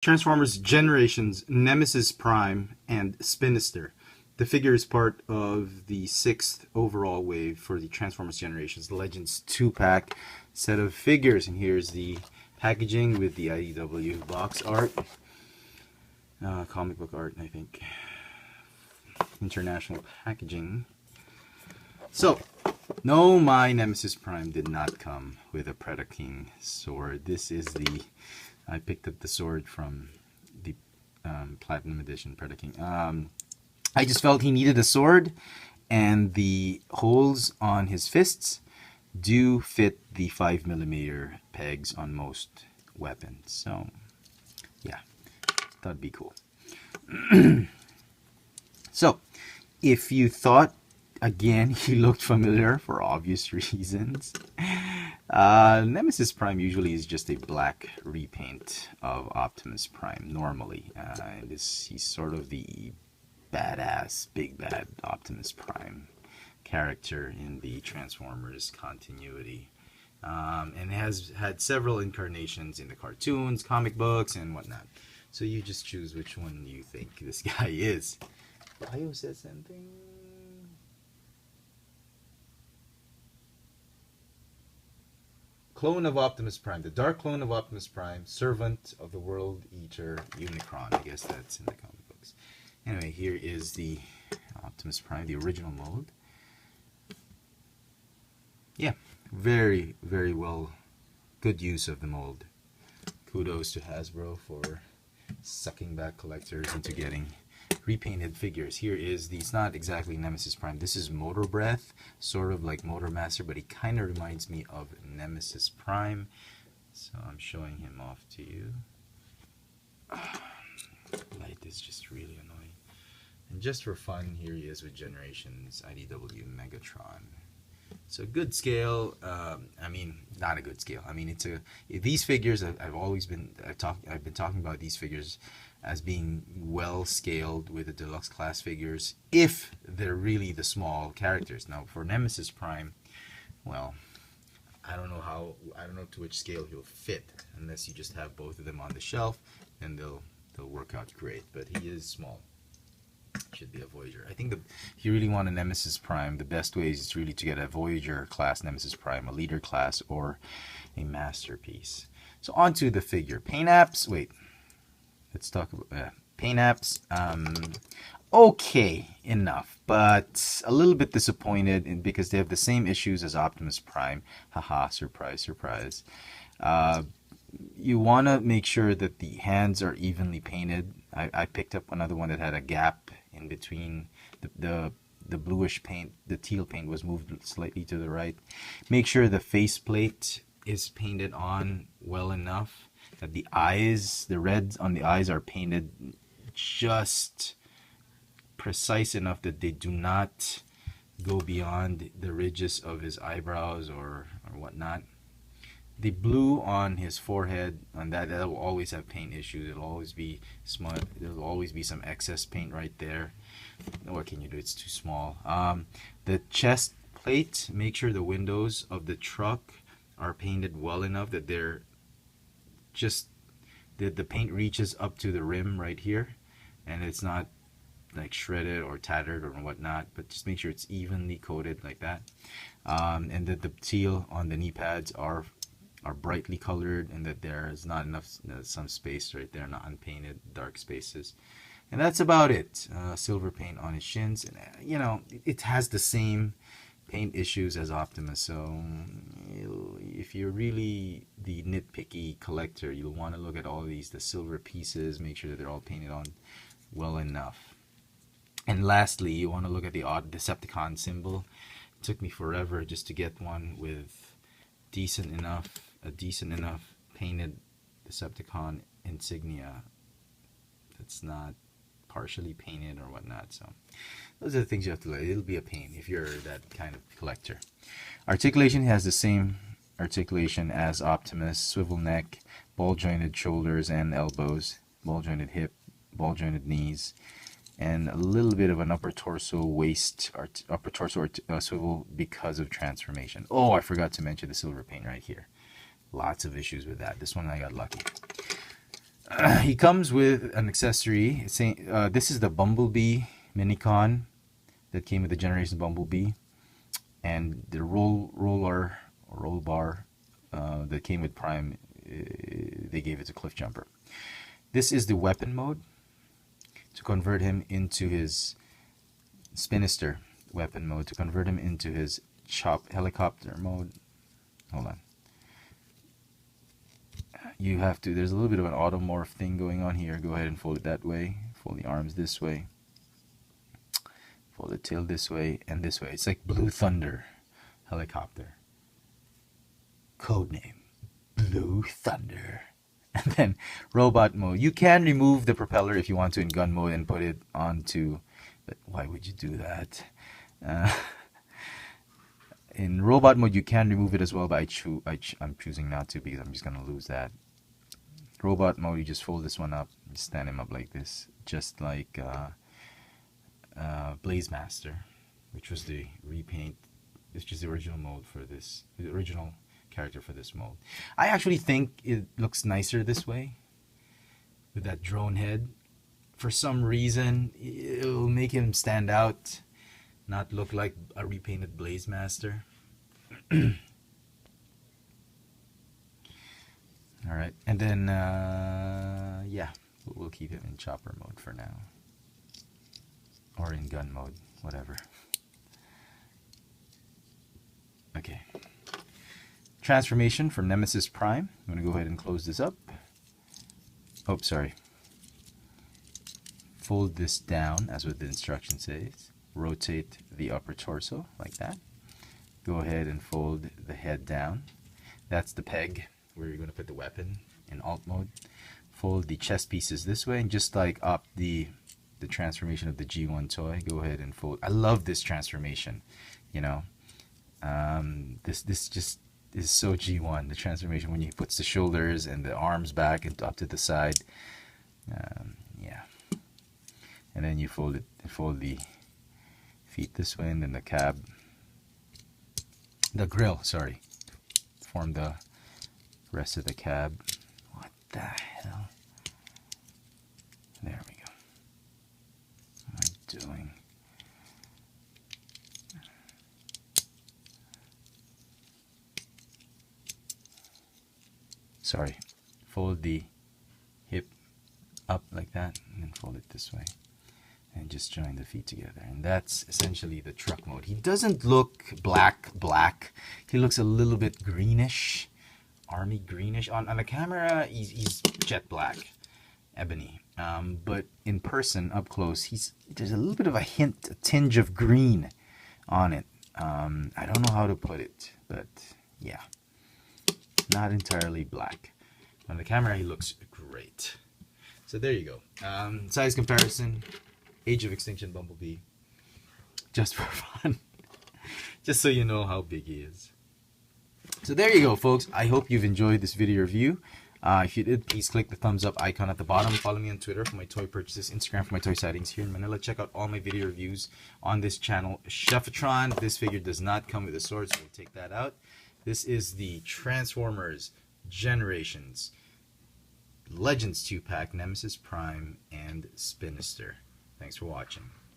Transformers Generations, Nemesis Prime, and Spinister. The figure is part of the 6th overall wave for the Transformers Generations Legends 2-pack set of figures. And here's the packaging with the IDW box art. Comic book art, I think. International packaging. So, no, my Nemesis Prime did not come with a Predaking sword. This is the... I picked up the sword from the Platinum Edition Predaking. I just felt he needed a sword, and the holes on his fists do fit the 5mm pegs on most weapons. So, yeah, that'd be cool. So, if you thought, again, he looked familiar for obvious reasons, Nemesis Prime usually is just a black repaint of Optimus Prime, normally. He's sort of the badass, big bad Optimus Prime character in the Transformers continuity. And has had several incarnations in the cartoons, comic books, and whatnot. So you just choose which one you think this guy is. Bio says something. Clone of Optimus Prime, the dark clone of Optimus Prime, servant of the World Eater Unicron. I guess that's in the comic books. Anyway, here is the Optimus Prime, the original mold. Yeah, very, very well, good use of the mold. Kudos to Hasbro for sucking back collectors into getting repainted figures. Here is the, it's not exactly Nemesis Prime, this is Motor Breath, sort of like Motor Master, but he kind of reminds me of Nemesis Prime. So I'm showing him off to you. Light is just really annoying. And just for fun, here he is with Generations Idw Megatron. So good scale. I mean, not a good scale. I mean, it's a, these figures I've been talking about these figures as being well scaled with the deluxe class figures if they're really the small characters. Now for Nemesis Prime, well, I don't know to which scale he'll fit, unless you just have both of them on the shelf, and they'll work out great. But he is small. Should be a Voyager. I think if you really want a Nemesis Prime, the best way is really to get a Voyager class Nemesis Prime, a leader class, or a masterpiece. So on to the figure. Paint apps. Wait. Let's talk about paint apps. Okay, enough, but a little bit disappointed because they have the same issues as Optimus Prime. Haha, surprise, surprise. You want to make sure that the hands are evenly painted. I picked up another one that had a gap in between. The bluish paint, the teal paint was moved slightly to the right. Make sure the faceplate is painted on well enough that the eyes, the reds on the eyes are painted just precise enough that they do not go beyond the ridges of his eyebrows or whatnot. The blue on his forehead, on that will always have paint issues. It'll always be smut. There'll always be some excess paint right there. What can you do? It's too small. The chest plate, make sure the windows of the truck are painted well enough that they're just the paint reaches up to the rim right here, and it's not like shredded or tattered or whatnot, but just make sure it's evenly coated like that, and that the teal on the knee pads are brightly colored, and that there is not enough some space right there, not unpainted dark spaces. And that's about it. Silver paint on his shins, and you know, it has the same paint issues as Optimus, so if you're really the nitpicky collector, you'll want to look at all these, the silver pieces, make sure that they're all painted on well enough. And lastly, you want to look at the odd Decepticon symbol. It took me forever just to get one with a decent enough painted Decepticon insignia that's not partially painted or whatnot. So those are the things you have to look at. It'll be a pain if you're that kind of collector. Articulation has the same articulation as Optimus: swivel neck, ball jointed shoulders and elbows, ball jointed hip, ball jointed knees, and a little bit of an upper torso waist, upper torso swivel because of transformation. Oh, I forgot to mention the silver paint right here. Lots of issues with that. This one I got lucky. He comes with an accessory. This is the Bumblebee Minicon that came with the Generation Bumblebee, and the roll bar that came with Prime. They gave it to Cliff Jumper. This is the weapon mode to convert him into his Spinister weapon mode, to convert him into his chop helicopter mode. Hold on. You have to, there's a little bit of an automorph thing going on here. Go ahead and fold it that way. Fold the arms this way. Fold the tail this way and this way. It's like Blue Thunder helicopter. Codename Blue Thunder. And then robot mode. You can remove the propeller if you want to in gun mode and put it onto, but why would you do that? In robot mode you can remove it as well, but I'm choosing not to because I'm just gonna lose that. Robot mode, you just fold this one up, stand him up like this, just like Blaze Master, which was the repaint. This is the original mode for this, the original character for this mode. I actually think it looks nicer this way with that drone head. For some reason, it'll make him stand out, not look like a repainted Blaze Master. Alright, and then yeah, we'll keep him in chopper mode for now, or in gun mode, whatever. Okay, transformation from Nemesis Prime. I'm going to go ahead and close this up. Oh, sorry. Fold this down as what the instruction says. Rotate the upper torso like that. Go ahead and fold the head down. That's the peg where you're going to put the weapon in alt mode. Fold the chest pieces this way, and just like the transformation of the G1 toy, go ahead and fold. I love this transformation, you know. This just is so G1, the transformation when he puts the shoulders and the arms back and up to the side. Yeah. And then you fold the feet this way, and then the grill, sorry, form the rest of the cab. What the hell? There we go. What am I doing? Sorry. Fold the hip up like that, and then fold it this way. And just join the feet together. And that's essentially the truck mode. He doesn't look black. He looks a little bit greenish. Army greenish. On the camera, he's jet black. Ebony. But in person, up close, there's a little bit of a tinge of green on it. I don't know how to put it, but yeah. Not entirely black. On the camera, he looks great. So there you go. Size comparison. Age of Extinction Bumblebee. Just for fun. Just so you know how big he is. So there you go, folks. I hope you've enjoyed this video review. If you did, please click the thumbs up icon at the bottom. Follow me on Twitter for my toy purchases, Instagram for my toy sightings here in Manila. Check out all my video reviews on this channel. Chefatron, this figure does not come with a sword, so we'll take that out. This is the Transformers Generations Legends 2-pack, Nemesis Prime and Spinister. Thanks for watching.